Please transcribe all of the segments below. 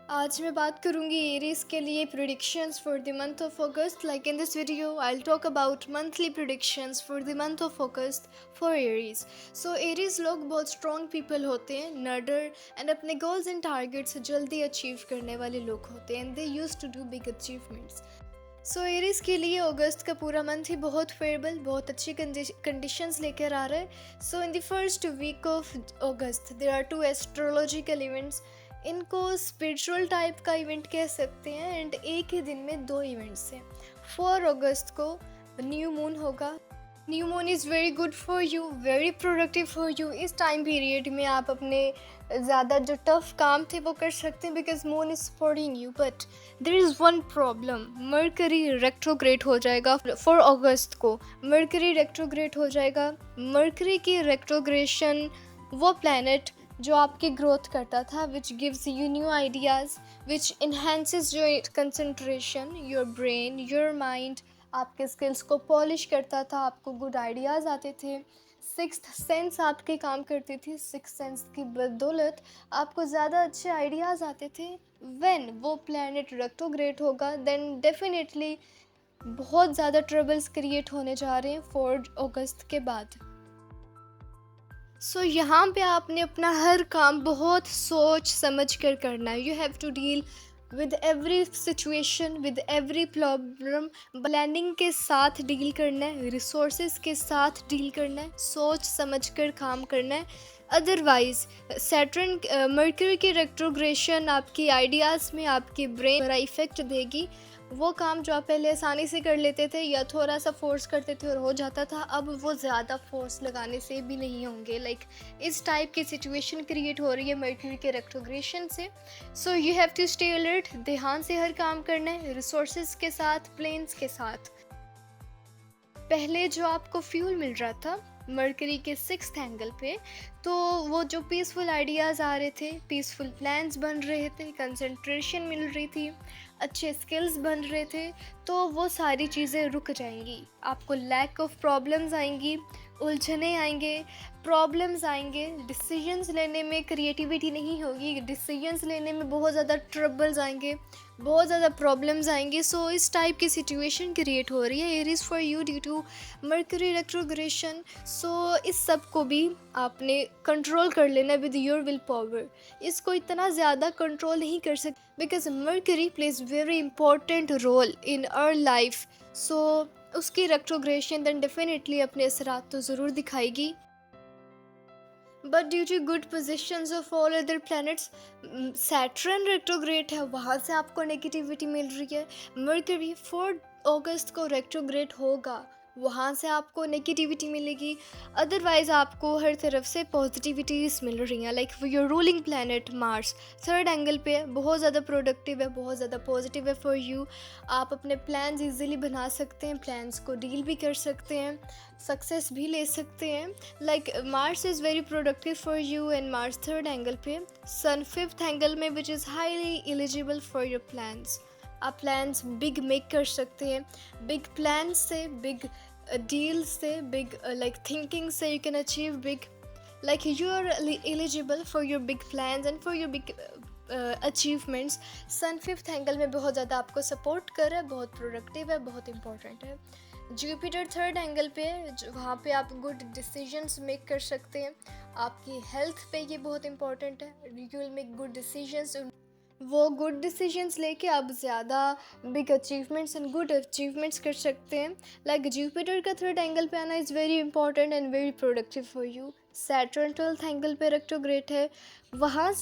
आज मैं बात करूंगी एरीज के लिए predictions for the month of August. Like in this video I will talk about monthly predictions for the month of August for Aries. So Aries लोग बहुत strong people होते हैं, नर्डर एंड अपने गोल्स एंड टारगेट्स जल्दी achieve करने वाले लोग होते हैं and they use to do big achievements. So Aries के लिए अगस्त का पूरा मंथ ही बहुत फेवरेबल, बहुत अच्छी कंडीशंस लेकर आ रहा है। So in the first week of August there are two astrological events. इनको स्पिरिचुअल टाइप का इवेंट कह सकते हैं एंड एक ही दिन में दो इवेंट्स हैं। 4 अगस्त को न्यू मून होगा। New moon is very good for you, very productive for you. इस टाइम पीरियड में आप अपने ज़्यादा जो टफ काम थे वो कर सकते हैं because moon is supporting you. But there is one problem, mercury retrograde हो जाएगा 4 अगस्त को। मर्करी रेट्रोग्रेड हो जाएगा। मर्करी की रेट्रोग्रेशन वो प्लैनेट जो आपकी ग्रोथ करता था, which gives you new ideas, which enhances your concentration, your brain, your mind, आपके स्किल्स को पॉलिश करता था, आपको गुड आइडियाज़ आते थे, सिक्स्थ सेंस आपके काम करती थी, सिक्स्थ सेंस की बदौलत आपको ज़्यादा अच्छे आइडियाज़ आते थे। व्हेन वो प्लैनेट रेट्रोग्रेड होगा देन डेफिनेटली बहुत ज़्यादा ट्रबल्स क्रिएट होने जा रहे हैं 4 अगस्त के बाद। सो यहाँ पे आपने अपना हर काम बहुत सोच समझ कर करना है। You have to deal with every situation, with every problem planning के साथ डील करना है, रिसोर्सेज के साथ डील करना है, सोच समझ कर काम करना है। अदरवाइज सैटर्न मर्क्यूरी की रेट्रोग्रेशन आपकी आइडियाज़ में, आपकी ब्रेन बड़ा इफेक्ट देगी। वो काम जो आप पहले आसानी से कर लेते थे या थोड़ा सा फोर्स करते थे और हो जाता था, अब वो ज़्यादा फोर्स लगाने से भी नहीं होंगे। लाइक इस टाइप की सिचुएशन क्रिएट हो रही है मर्क्यूरी के रेट्रोग्रेशन से। So you have to stay alert, ध्यान से हर काम करना है, रिसोर्सेज के साथ, प्लेन्स के साथ। पहले जो आपको फ्यूल मिल रहा था मर्करी के 6th एंगल पे, तो वो जो पीसफुल आइडियाज़ आ रहे थे, पीसफुल प्लान्स बन रहे थे, कंसंट्रेशन मिल रही थी, अच्छे स्किल्स बन रहे थे, तो वो सारी चीज़ें रुक जाएंगी। आपको लैक ऑफ प्रॉब्लम्स आएंगी, उलझने आएंगे, प्रॉब्लम्स आएंगे, डिसीजंस लेने में क्रिएटिविटी नहीं होगी, डिसीजंस लेने में बहुत ज़्यादा ट्रबल्स आएंगे, बहुत ज़्यादा प्रॉब्लम्स आएंगी। सो इस टाइप की सिचुएशन क्रिएट हो रही है Aries for you due to Mercury retrogression. So इस सब को भी आपने कंट्रोल कर लेना विद योर विल पावर। इसको इतना ज़्यादा कंट्रोल नहीं कर सकते because Mercury plays very important role in our life. So उसकी रेट्रोग्रेशन देन डेफिनेटली अपने असरात तो ज़रूर दिखाएगी। But due to good positions of all other planets, Saturn retrograde है, वहाँ से आपको नेगेटिविटी मिल रही है। मर्करी 4 अगस्त को रेट्रोग्रेड होगा, वहाँ से आपको नेगेटिविटी मिलेगी। अदरवाइज़ आपको हर तरफ से पॉजिटिविटीज़ मिल रही हैं। Like your ruling planet Mars 3rd angle पे है, बहुत ज़्यादा प्रोडक्टिव है, बहुत ज़्यादा पॉजिटिव है फॉर यू। आप अपने प्लान्स इजीली बना सकते हैं, प्लान्स को डील भी कर सकते हैं, सक्सेस भी ले सकते हैं। Like Mars is very productive for you and Mars 3rd angle पे, सन 5th एंगल में which is highly eligible for your plans. आप प्लान्स बिग मेक कर सकते हैं। बिग प्लान्स से, बिग डील से, बिग लाइक थिंकिंग से you can achieve big. Like you are eligible for your big plans and for your big achievements. Sun 5th angle में बहुत ज़्यादा आपको सपोर्ट कर रहा है, बहुत प्रोडक्टिव है, बहुत इंपॉर्टेंट है। जुपिटर 3rd एंगल पे, वहाँ पे आप गुड डिसीजंस मेक कर सकते हैं। आपकी हेल्थ पे ये बहुत इंपॉर्टेंट है, you will make good decisions. वो गुड डिसीजंस लेके आप ज़्यादा big achievements and good achievements कर सकते हैं। लाइक जुपिटर का 3rd एंगल पे आना is very important and very productive for you. Saturn 12th angle पे रेट्रोग्रेड है, वहाँ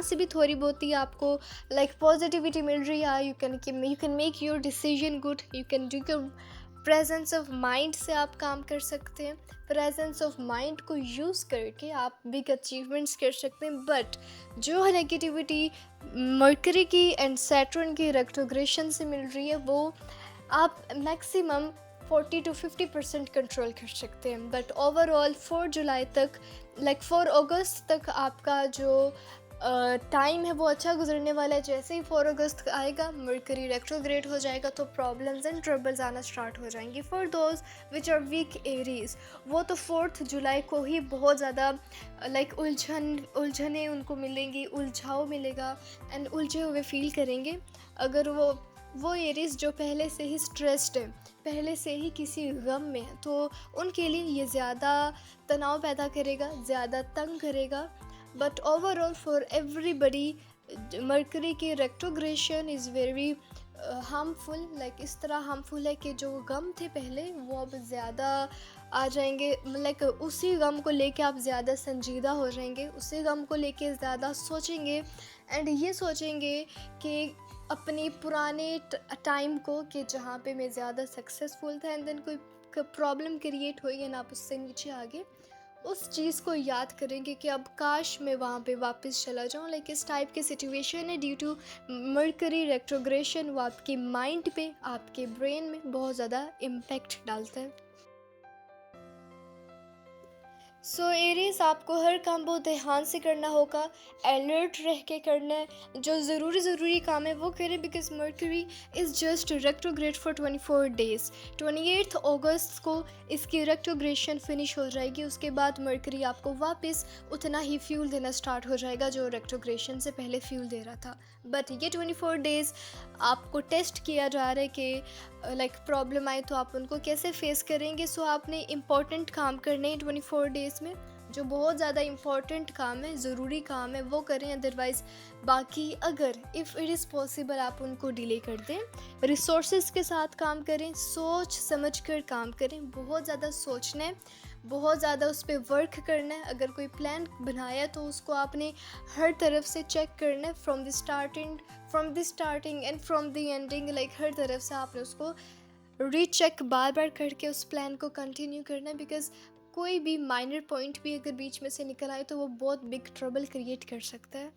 से भी थोड़ी बहुत ही आपको लाइक पॉजिटिविटी मिल रही है। You can make your decision good, you can do your presence of mind से आप काम कर सकते हैं। प्रेजेंस ऑफ माइंड को यूज़ करके आप बिग अचीवमेंट्स कर सकते हैं। बट जो नेगेटिविटी मर्करी की एंड सैटर्न की रेट्रोग्रेशन से मिल रही है, वो आप मैक्सिमम 40 to 50% कंट्रोल कर सकते हैं। बट ओवरऑल 4 जुलाई तक, लाइक 4 अगस्त तक आपका जो टाइम है वो अच्छा गुजरने वाला है। जैसे ही 4 अगस्त आएगा मरकरी रेट्रोग्रेड हो जाएगा तो प्रॉब्लम्स एंड ट्रबल्स आना स्टार्ट हो जाएंगी। For those which are weak Aries, वो तो 4 जुलाई को ही बहुत ज़्यादा लाइक उलझने उनको मिलेंगी, उलझाव मिलेगा एंड उलझे हुए फील करेंगे। अगर वो एरीज जो पहले से ही स्ट्रेस्ड है, पहले से ही किसी गम में है, तो उनके लिए ये ज़्यादा तनाव पैदा करेगा, ज़्यादा तंग करेगा। But overall for everybody Mercury की retrogression is very harmful. Like इस तरह हार्मफुल है कि जो गम थे पहले वो अब ज़्यादा आ जाएंगे। लाइक उसी गम को लेके आप ज़्यादा संजीदा हो जाएंगे, उसी गम को लेके ज़्यादा सोचेंगे एंड ये सोचेंगे कि अपनी पुराने टाइम को, कि जहाँ पे मैं ज़्यादा सक्सेसफुल था एंड देन कोई प्रॉब्लम क्रिएट हुई एंड आप उससे नीचे आ गए, उस चीज़ को याद करेंगे कि अब काश मैं वहाँ पे वापस चला जाऊँ। लाइक इस टाइप की सिचुएशन है ड्यू टू मरकरी रेट्रोग्रेशन। वो आपके माइंड पे, आपके ब्रेन में बहुत ज़्यादा इम्पैक्ट डालता है। सो एरीज, आपको हर काम बहुत ध्यान से करना होगा, अलर्ट रह के करना है। जो ज़रूरी काम है वो करें, because mercury is just retrograde for 24 days. 28 अगस्त को इसकी रेट्रोग्रेशन फिनिश हो जाएगी। उसके बाद मरकरी आपको वापस उतना ही फ्यूल देना स्टार्ट हो जाएगा जो रेट्रोग्रेशन से पहले फ्यूल दे रहा था। बट ये 24 डेज़ आपको टेस्ट किया जा रहा है कि लाइक प्रॉब्लम आए तो आप उनको कैसे फेस करेंगे। सो आपने इम्पॉर्टेंट काम करने हैं 24 डेज़ में, जो बहुत ज़्यादा इम्पॉर्टेंट काम है, ज़रूरी काम है, वो करें। अदरवाइज़ बाकी अगर इफ़ इट इज़ पॉसिबल आप उनको डिले कर दें। रिसोर्सेज के साथ काम करें, सोच समझ कर काम करें। बहुत ज़्यादा सोचना है, बहुत ज़्यादा उस पर वर्क करना है। अगर कोई प्लान बनाया तो उसको आपने हर तरफ से चेक करना है, from the starting and from the ending. Like हर तरफ से आपने उसको रीचेक बार बार करके उस प्लान को कंटिन्यू करना है। बिकॉज कोई भी माइनर पॉइंट भी अगर बीच में से निकल आए तो वो बहुत बिग ट्रबल क्रिएट कर सकता है।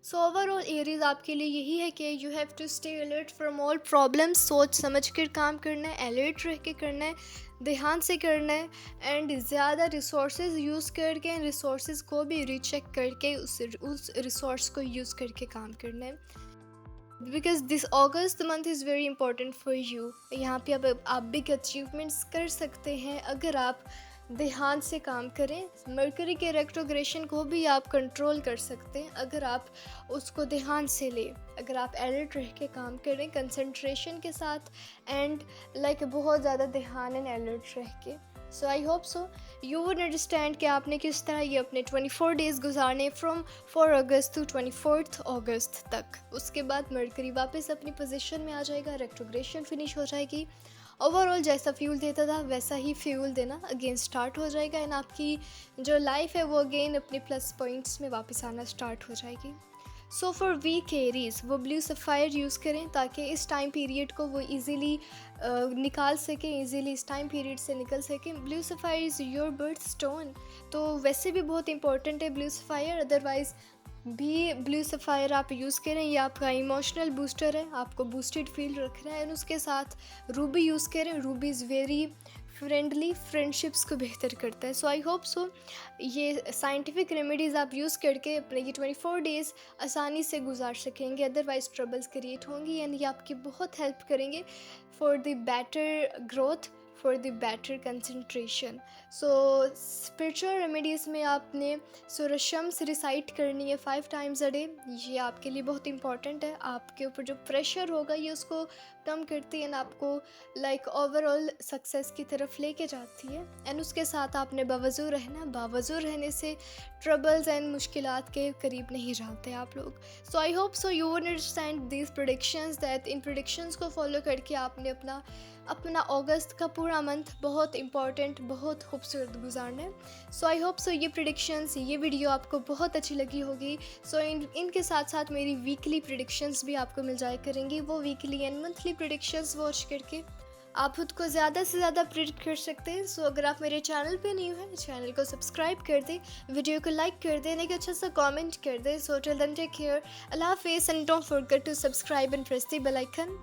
सो ओवरऑल एरीज आपके लिए यही है कि you have to stay alert from all problems. सोच समझ कर काम करना है, अलर्ट रह के करना है, ध्यान से करना है एंड ज़्यादा रिसोर्सेज यूज़ करके, रिसोर्सेज को भी रीचेक करके उस रिसोर्स को यूज़ करके काम करना है। Because this August month is very important for you. यहाँ पे अब आप बिग अचीवमेंट्स कर सकते हैं अगर आप ध्यान से काम करें। मरकरी के रेट्रोग्रेशन को भी आप कंट्रोल कर सकते हैं अगर आप उसको ध्यान से लें, अगर आप अलर्ट रह के काम करें कंसंट्रेशन के साथ एंड लाइक बहुत ज़्यादा ध्यान एंड अलर्ट रह के। So I hope so you would understand कि आपने किस तरह ये अपने 24 डेज़ गुजारने फ्रॉम 4 अगस्त टू 24 अगस्त तक। उसके बाद मरकरी वापस अपनी पोजीशन में आ जाएगा, रेट्रोग्रेशन फिनिश हो जाएगी। ओवरऑल जैसा फ्यूल देता था वैसा ही फ्यूल देना अगेन स्टार्ट हो जाएगा एंड आपकी जो लाइफ है वो अगेन अपने प्लस पॉइंट्स में वापस आना स्टार्ट हो जाएगी। सो फॉर वीक एरीज वो ब्लू सफ़ायर यूज़ करें ताकि इस टाइम पीरियड को वो इजीली निकाल सकें, इजीली इस टाइम पीरियड से निकल सकें। Blue sapphire is your birth stone, तो वैसे भी बहुत इंपॉर्टेंट है ब्लू सफ़ायर। अदरवाइज़ भी ब्लू सफ़ायर आप यूज़ करें, ये आपका इमोशनल बूस्टर है, आपको बूस्टेड फील रख रहा है। एंड उसके साथ रूबी यूज़ करें, Ruby is very friendly, friendships को बेहतर करता है। सो आई होप सो ये साइंटिफिक रेमेडीज़ आप यूज़ करके अपने ये 24 डेज़ आसानी से गुजार सकेंगे। अदरवाइज़ ट्रबल्स क्रिएट होंगी एंड ये आपकी बहुत हेल्प करेंगे for the better growth, for the better concentration. So spiritual remedies में आपने सूरह शम्स रिसाइट करनी है 5 टाइम्स अ डे। ये आपके लिए बहुत इंपॉर्टेंट है। आपके ऊपर जो प्रेशर होगा ये उसको कम करती है एंड आपको लाइक ओवरऑल सक्सेस की तरफ लेके जाती है। एंड उसके साथ आपने बावजू रहना, बावजू रहने से ट्रबल्स एंड मुश्किलात के करीब नहीं जाते आप लोग। So I hope so you understand these predictions, that इन प्रेडिक्शंस को फॉलो करके आपने अपना अगस्त का पूरा मंथ बहुत इंपॉर्टेंट, बहुत खूबसूरत गुजारना है। सो आई होप सो ये प्रेडिक्शंस, ये वीडियो आपको बहुत अच्छी लगी होगी। सो इनके साथ साथ मेरी वीकली प्रेडिक्शंस भी आपको मिल जाया करेंगी। वो weekly and monthly predictions watch करके आप खुद को ज़्यादा से ज़्यादा प्रेडिक्ट कर सकते हैं। सो अगर आप मेरे चैनल पे न्यू हैं, चैनल को सब्सक्राइब कर दें, वीडियो को लाइक कर दें, एक अच्छा सा कमेंट कर दें। So till then take care, अल्लाह हाफिज़ and don't forget to subscribe and press the bell icon.